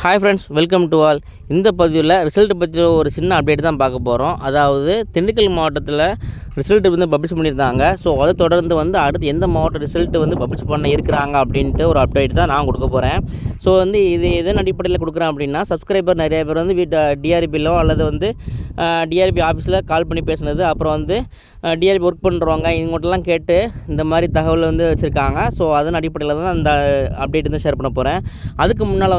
Hi friends, welcome to all. இந்த பதிவில் result பற்றி ஒரு சின்ன அப்டேட் தான் பார்க்க போகிறோம். அதாவது திண்டுக்கல் மாவட்டத்தில் ரிசல்ட் பப்ளிஷ் பண்ணியிருந்தாங்க. ஸோ அதை தொடர்ந்து அடுத்து எந்த மாவட்ட ரிசல்ட் பப்ளிஷ் பண்ண இருக்கிறாங்க அப்படின்ட்டு ஒரு அப்டேட் தான் நான் கொடுக்க போகிறேன். ஸோ இது எதன் அடிப்படையில் கொடுக்குறேன் அப்படின்னா, சப்ஸ்கிரைபர் நிறைய பேர் டிஆர்பிலோ அல்லது டிஆர்பி ஆஃபீஸில் கால் பண்ணி பேசுனது, அப்புறம் டிஆர்பி ஒர்க் பண்ணுறவங்க இவங்கள்ட்டலாம் கேட்டு இந்த மாதிரி தகவல் வச்சுருக்காங்க. ஸோ அதன் அடிப்படையில் தான் அந்த அப்டேட் ஷேர் பண்ண போகிறேன். அதுக்கு முன்னால்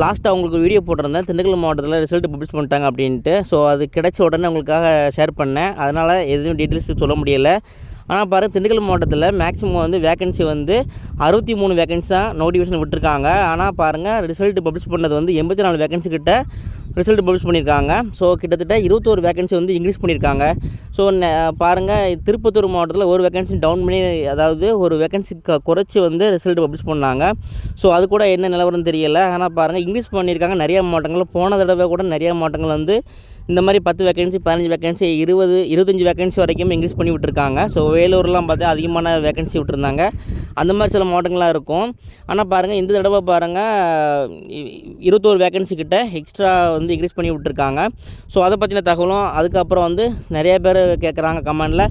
லாஸ்ட்டாக உங்களுக்கு வீடியோ போட்டிருந்தேன், திண்டுக்கல் மாவட்டத்தில் ரிசல்ட் பப்ளிஷ் பண்ணிட்டாங்க அப்படின்ட்டு. ஸோ அது கிடைச்ச உடனே உங்களுக்காக ஷேர் பண்ணேன். அதனால் எதுவும் டீட்டெயில்ஸ் சொல்ல முடியலை. ஆனால் பாருங்கள், திண்டுக்கல் மாவட்டத்தில் மேக்ஸிமம் வேகன்சி 63 வேகன்சி தான் நோட்டிஃபிகேஷன் விட்டுருக்காங்க. ஆனால் பாருங்கள், ரிசல்ட் பப்ளிஷ் பண்ணது 84 வேகன்சி கிட்ட ரிசல்ட் பப்ளிஷ் பண்ணியிருக்காங்க. ஸோ கிட்டத்தட்ட 21 வேகன்சி இன்க்ரீஸ் பண்ணியிருக்காங்க. ஸோ பாருங்கள், திருப்பத்தூர் மாவட்டத்தில் ஒரு வேகன்சி டவுன் பண்ணி, அதாவது ஒரு வேகன்சி குறைச்சி ரிசல்ட் பப்ளிஷ் பண்ணாங்க. ஸோ அது கூட என்ன நிலவரம் தெரியலை. ஆனால் பாருங்கள், இன்க்ரீஸ் பண்ணியிருக்காங்க நிறையா மாவட்டங்கள். போன தடவை கூட நிறையா மாவட்டங்கள் இந்த மாதிரி 10 வேகன்சி, 15 வேகன்சி, 20, 25 வேகன்சி வரைக்கும் இன்க்ரீஸ் பண்ணி விட்டுருக்காங்க. ஸோ வேலூர்லாம் பார்த்தா அதிகமான வேகன்சி விட்டுருந்தாங்க. அந்த மாதிரி சில மாவட்டங்களாக இருக்கும். ஆனால் பாருங்கள், இந்த தடவை பாருங்கள் 21 வேகன்சி கிட்ட எக்ஸ்ட்ரா இன்க்ரீஸ் பண்ணி விட்டுருக்காங்க. ஸோ அதை பற்றின தகவலும், அதுக்கப்புறம் நிறைய பேர் கேட்குறாங்க கமெண்டில்,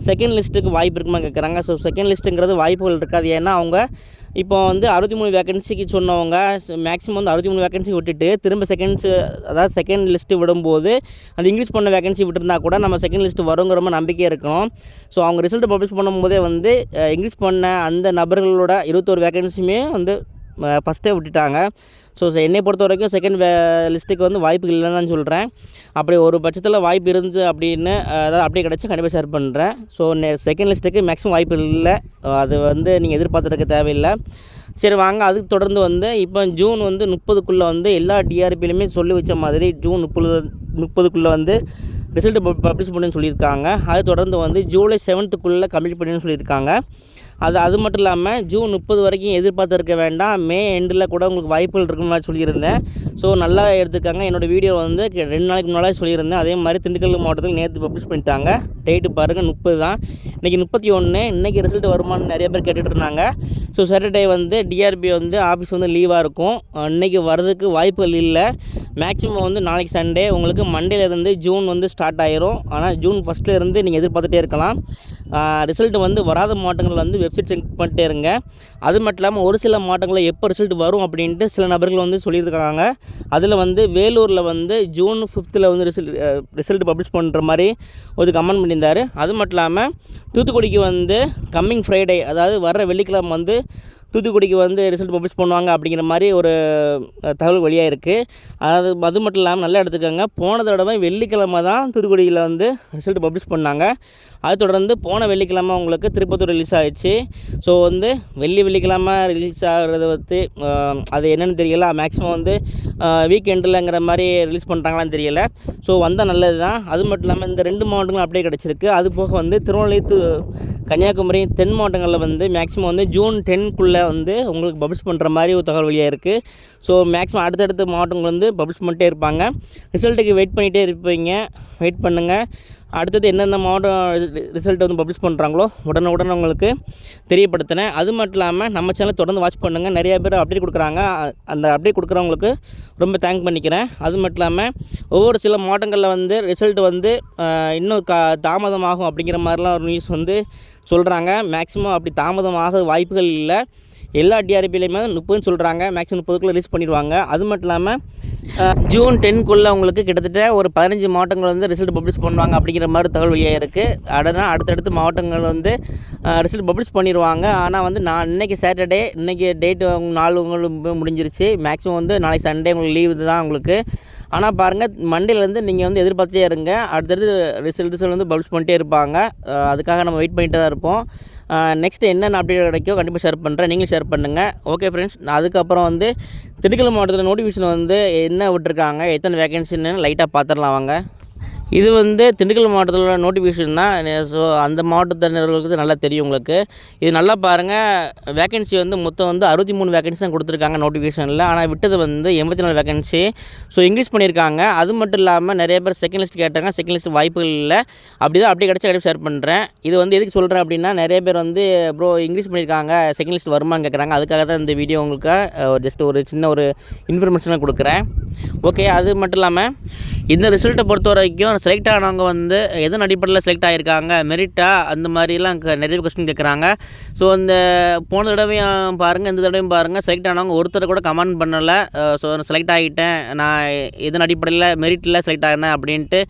செகண்ட் லிஸ்ட்டுக்கு வாய்ப்பு இருக்குமா கேட்குறாங்க. ஸோ செகண்ட் லிஸ்ட்டுங்கிறது வாய்ப்புகள் இருக்காது. ஏன்னா அவங்க இப்போ 63 வேகன்சிக்கு சொன்னவங்க மேக்ஸிமம் 63 வேகன்சி விட்டுட்டு திரும்ப செகண்ட் லிஸ்ட்டு விடும்போது அந்த இன்க்ரீஸ் பண்ண வேகன்சி விட்டுருந்தா கூட நம்ம செகண்ட் லிஸ்ட்டு வருங்கிற ரொம்ப நம்பிக்கை இருக்கணும். ஸோ அவங்க ரிசல்ட் பப்ளிஷ் பண்ணும்போதே இன்க்ரீஸ் பண்ண அந்த நபர்களோட 21 வேகன்சியுமே ஃபஸ்ட்டே விட்டுட்டாங்க. ஸோ என்னை பொறுத்த வரைக்கும் செகண்ட் லிஸ்ட்டுக்கு வாய்ப்பு இல்லைன்னு தான் சொல்கிறேன். அப்படி ஒரு பட்சத்தில் வாய்ப்பு இருந்து அப்படின்னு அதாவது அப்படியே கிடச்சி கண்டிப்பாக ஷேர் பண்ணுறேன். ஸோ செகண்ட் லிஸ்ட்டுக்கு மேக்ஸிமம் வாய்ப்பு இல்லை. அது நீங்கள் எதிர்பார்த்துருக்க தேவையில்லை. சரி வாங்க, அதுக்கு தொடர்ந்து இப்போ ஜூன் 30க்குள்ளே எல்லா டிஆர்பிலையுமே சொல்லி வச்ச மாதிரி ஜூன் 30க்குள்ளே ரிசல்ட் பப்ளிஷ் பண்ணுன்னு சொல்லியிருக்காங்க. அது தொடர்ந்து ஜூலை 7க்குள்ளே கம்ப்ளீட் பண்ணுன்னு சொல்லியிருக்காங்க. அது மட்டும் இல்லாமல் ஜூன் 30 வரைக்கும் எதிர்பார்த்துருக்க வேண்டாம், மே எண்டில் கூட உங்களுக்கு வாய்ப்புகள் இருக்குன்னு மாதிரி சொல்லியிருந்தேன். ஸோ நல்லா எடுத்துக்காங்க. என்னோடய வீடியோ 2 நாளைக்கு முன்னாடி சொல்லியிருந்தேன். அதே மாதிரி திண்டுக்கல் மாவட்டத்தில் நேற்று பப்ளிஷ் பண்ணிட்டாங்க. டேட்டு பாருங்கள், 30 தான். இன்றைக்கி 31. இன்றைக்கி ரிசல்ட் வருமானு நிறைய பேர் கேட்டுட்டு இருந்தாங்க. ஸோ சாட்டர்டே டிஆர்பி ஆஃபீஸ் லீவாக இருக்கும். இன்றைக்கி வர்றதுக்கு வாய்ப்புகள் இல்லை. மேக்ஸிமம் நாளைக்கு சண்டே, உங்களுக்கு மண்டேலேருந்து ஜூன் ஸ்டார்ட் ஆயிரும். ஆனால் ஜூன் ஃபஸ்ட்லேருந்து நீங்கள் எதிர்பார்த்துட்டே இருக்கலாம். ரிசல்ட் வராத மாவட்டங்கள் வெப்சைட் செக் பண்ணிட்டே இருங்க. அது மட்டும் இல்லாமல் ஒரு சில மாவட்டங்களில் எப்போ ரிசல்ட் வரும் அப்படின்ட்டு சில நபர்கள் சொல்லியிருக்காங்க. அதில் வேலூரில் ஜூன் 5th ரிசல்ட் பப்ளிஷ் பண்ணுற மாதிரி ஒரு கமெண்ட் பண்ணியிருந்தார். அது மட்டும் இல்லாமல் தூத்துக்குடிக்கு கம்மிங் ஃப்ரைடே, அதாவது வர்ற வெள்ளிக்கிழமை தூத்துக்குடிக்கு ரிசல்ட் பப்ளிஷ் பண்ணுவாங்க அப்படிங்கிற மாதிரி ஒரு தகவல் வழியாக இருக்குது. அது மட்டும் இல்லாமல் நல்லா எடுத்துக்கோங்க, போன தடவை வெள்ளிக்கிழமை தான் தூத்துக்குடியில் ரிசல்ட் பப்ளிஷ் பண்ணாங்க. அது தொடர்ந்து போன வெள்ளிக்கிழமை உங்களுக்கு திருப்பத்தூர் ரிலீஸ் ஆகிடுச்சு. ஸோ வெள்ளிக்கிழமை ரிலீஸ் ஆகிறது அது என்னென்னு தெரியல. மேக்ஸிமம் வீக்கெண்டில்ங்கிற மாதிரி ரிலீஸ் பண்ணுறாங்களான்னு தெரியல. ஸோ வந்தால் நல்லது தான். அது மட்டும் இல்லாமல் இந்த 2 மாவட்டங்களும் அப்படியே கிடச்சிருக்கு. அது போக திருநெல்வேலி, கன்னியாகுமரி, தென் மாவட்டங்களில் மேக்ஸிமம் ஜூன் 10க்குள்ளே உங்களுக்கு பப்ளிஷ் பண்ணுற மாதிரி ஒரு தகவல் வழியாக இருக்குது. ஸோ மேக்ஸிமம் அடுத்தடுத்த மாவட்டங்கள் பப்ளிஷ் பண்ணிட்டே இருப்பாங்க. ரிசல்ட்டுக்கு வெயிட் பண்ணிகிட்டே இருப்பீங்க. வெயிட் பண்ணுங்கள். அடுத்தது எந்தெந்த மாவட்டம் ரிசல்ட் பப்ளிஷ் பண்ணுறாங்களோ உடனே உங்களுக்கு தெரியப்படுத்தினேன். அது மட்டும் இல்லாமல் நம்ம சேனலை தொடர்ந்து வாட்ச் பண்ணுங்கள். நிறைய பேர் அப்டேட் கொடுக்குறாங்க. அந்த அப்டேட் கொடுக்குறவங்களுக்கு ரொம்ப தேங்க் பண்ணிக்கிறேன். அது மட்டும் இல்லாமல் ஒவ்வொரு சில மாவட்டங்களில் ரிசல்ட் இன்னும் தாமதமாகும் அப்படிங்கிற மாதிரிலாம் ஒரு நியூஸ் சொல்கிறாங்க. மேக்ஸிமம் அப்படி தாமதமாக வாய்ப்புகள் இல்லை. எல்லா டிஆர்பிலையுமே 30ன்னு சொல்கிறாங்க. மேக்ஸிமம் 30க்குள்ளே ரிலீஸ் பண்ணிடுவாங்க. அது மட்டும் இல்லாமல் ஜூன் 10க்குள்ளே உங்களுக்கு கிட்டத்தட்ட ஒரு 15 மாவட்டங்கள் ரிசல்ட் பப்ளிஷ் பண்ணுவாங்க அப்படிங்கிற மாதிரி தகவல் வழியாக இருக்குது. அதனால் அடுத்தடுத்து மாவட்டங்கள் ரிசல்ட் பப்ளிஷ் பண்ணிடுவாங்க. ஆனால் நான் இன்றைக்கி சாட்டர்டே, இன்றைக்கி டேட்டு நாள் உங்களுக்கு முடிஞ்சிருச்சு. மேக்ஸிமம் நாளைக்கு சண்டே உங்களுக்கு லீவு தான் உங்களுக்கு. ஆனால் பாருங்கள், மண்டேலேருந்து நீங்கள் எதிர்பார்த்துட்டே இருங்க. அடுத்தடுத்து ரிசல்ட் பப்ளிஷ் பண்ணிட்டே இருப்பாங்க. அதுக்காக நம்ம வெயிட் பண்ணிட்டு தான் இருப்போம். நெக்ஸ்ட்டு என்னென்ன அப்டேட் கிடைக்கோ கண்டிப்பாக ஷேர் பண்ணுறேன். நீங்களும் ஷேர் பண்ணுங்கள். ஓகே ஃப்ரெண்ட்ஸ், அதுக்கப்புறம் திண்டுக்கல் மாவட்டத்தில் நோட்டிஃபிகேஷன் என்ன விட்டுருக்காங்க, எத்தனை வேகன்சின்னு லைட்டாக பார்த்துடலாம் வாங்க. இது வந்து திண்டுக்கல் மாவட்டத்தில் நோட்டிஃபிகேஷன் தான். ஸோ அந்த மாவட்டத்தினர்களுக்கு நல்லா தெரியும் உங்களுக்கு. இது நல்லா பாருங்கள், வேக்கன்சி வந்து மொத்தம் வந்து 63 வேக்கன்சி தான் கொடுத்துருக்காங்க நோட்டிஃபிகேஷனில். ஆனால் விட்டது வந்து 84 வேக்கன்சி. ஸோ இன்க்ரீஸ் பண்ணியிருக்காங்க. அது மட்டும் இல்லாமல் நிறைய பேர் செகண்ட் லிஸ்ட் கேட்டாங்க. செகண்ட் லிஸ்ட் வாய்ப்புகள் இல்லை. அப்படி தான் அப்படியே கிடச்சா ஷேர் பண்ணுறேன். இது வந்து எதுக்கு சொல்கிறேன் அப்படின்னா, நிறைய பேர் வந்து ப்ரோ இன்க்ரீஸ் பண்ணியிருக்காங்க, செகண்ட் லிஸ்ட் வருமானு கேட்குறாங்க. அதுக்காக தான் இந்த வீடியோ உங்களுக்கு ஜஸ்ட் ஒரு சின்ன ஒரு இன்ஃபர்மேஷனாக கொடுக்குறேன். ஓகே, அது மட்டும் இல்லாமல் இந்த ரிசல்ட்டை பொறுத்த வரைக்கும் செலக்ட் ஆனவங்க வந்து எதன் அடிப்படையில் செலக்ட் ஆகியிருக்காங்க, மெரிட்டா அந்த மாதிரிலாம் நிறைய கொஸ்டின் கேட்குறாங்க. ஸோ இந்த போன தடவையும் பாருங்கள், இந்த தடவையும் பாருங்கள், செலக்ட் ஆனவங்க ஒருத்தர் கூட கமெண்ட் பண்ணலை. ஸோ செலக்ட் ஆகிட்டேன், நான் எதன் அடிப்படையில் மெரிட்டில் செலக்ட் ஆகினேன் அப்படின்ட்டு.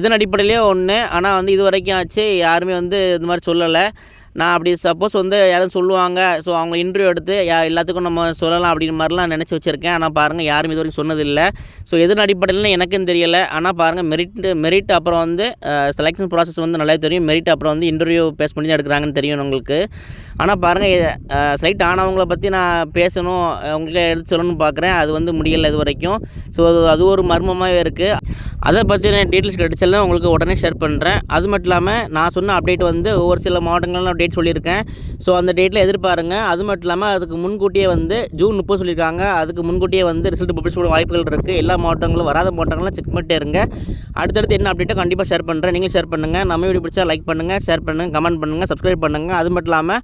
எதன் அடிப்படையிலே ஒன்று, ஆனால் வந்து இது வரைக்கும் ஆச்சு யாருமே வந்து இந்த மாதிரி சொல்லலை. நான் அப்படி சப்போஸ் வந்து யாரும் சொல்லுவாங்க, ஸோ அவங்க இன்டர்வியூ எடுத்து எல்லாத்துக்கும் நம்ம சொல்லலாம் அப்படின்ற மாதிரிலாம் நினச்சி வச்சுருக்கேன். ஆனால் பாருங்கள், யாரும் இது வரைக்கும் சொன்னதில்லை. ஸோ எதன் அடிப்படையில்னு எனக்கும் தெரியலை. ஆனால் பாருங்கள், மெரிட் அப்புறம் வந்து செலெக்ஷன் ப்ராசஸ் வந்து நல்லா தெரியும். மெரிட் அப்புறம் வந்து இன்டர்வியூ பேஸ் பண்ணி தான் எடுக்கிறாங்கன்னு தெரியும் உங்களுக்கு. ஆனால் பாருங்கள், செலக்ட் ஆனவங்கள பற்றி நான் பேசணும், அவங்கள்ட்ட எடுத்து சொல்லணும்னு பார்க்குறேன். அது வந்து முடியலை இது வரைக்கும். ஸோ அது ஒரு மர்மமாகவே இருக்குது. அதை பற்றின டீட்டெயில்ஸ் கிடச்செல்லாம் உங்களுக்கு உடனே ஷேர் பண்ணுறேன். அது மட்டும் இல்லாமல் நான் சொன்ன அப்டேட் வந்து ஒவ்வொரு சில மாவட்டங்கள்லாம் டேட் சொல்லியிருக்கேன். ஸோ அந்த டேட்டில் எதிர்பாருங்க. அது மட்டும் இல்லாமல் அதுக்கு முன்கூட்டியே வந்து ஜூன் 30 சொல்லியிருக்காங்க. அதுக்கு முன்கூட்டியே வந்து ரிசல்ட் பப்ளிஷ் பண்ண வாய்ப்புகள் இருக்குது. எல்லா மாவட்டங்களும் வராத மாவட்டங்கள்லாம் செக் பண்ணிட்டே இருங்க. அடுத்தடுத்து என்ன அப்டேட்டோ கண்டிப்பாக ஷேர் பண்ணுறேன். நீங்களும் ஷேர் பண்ணுங்கள். நம்ம வீடியோ பிடிச்சா லைக் பண்ணுங்கள், ஷேர் பண்ணுங்கள், கமெண்ட் பண்ணுங்கள், சப்ஸ்கிரைப் பண்ணுங்கள். அது மட்டும் இல்லாமல்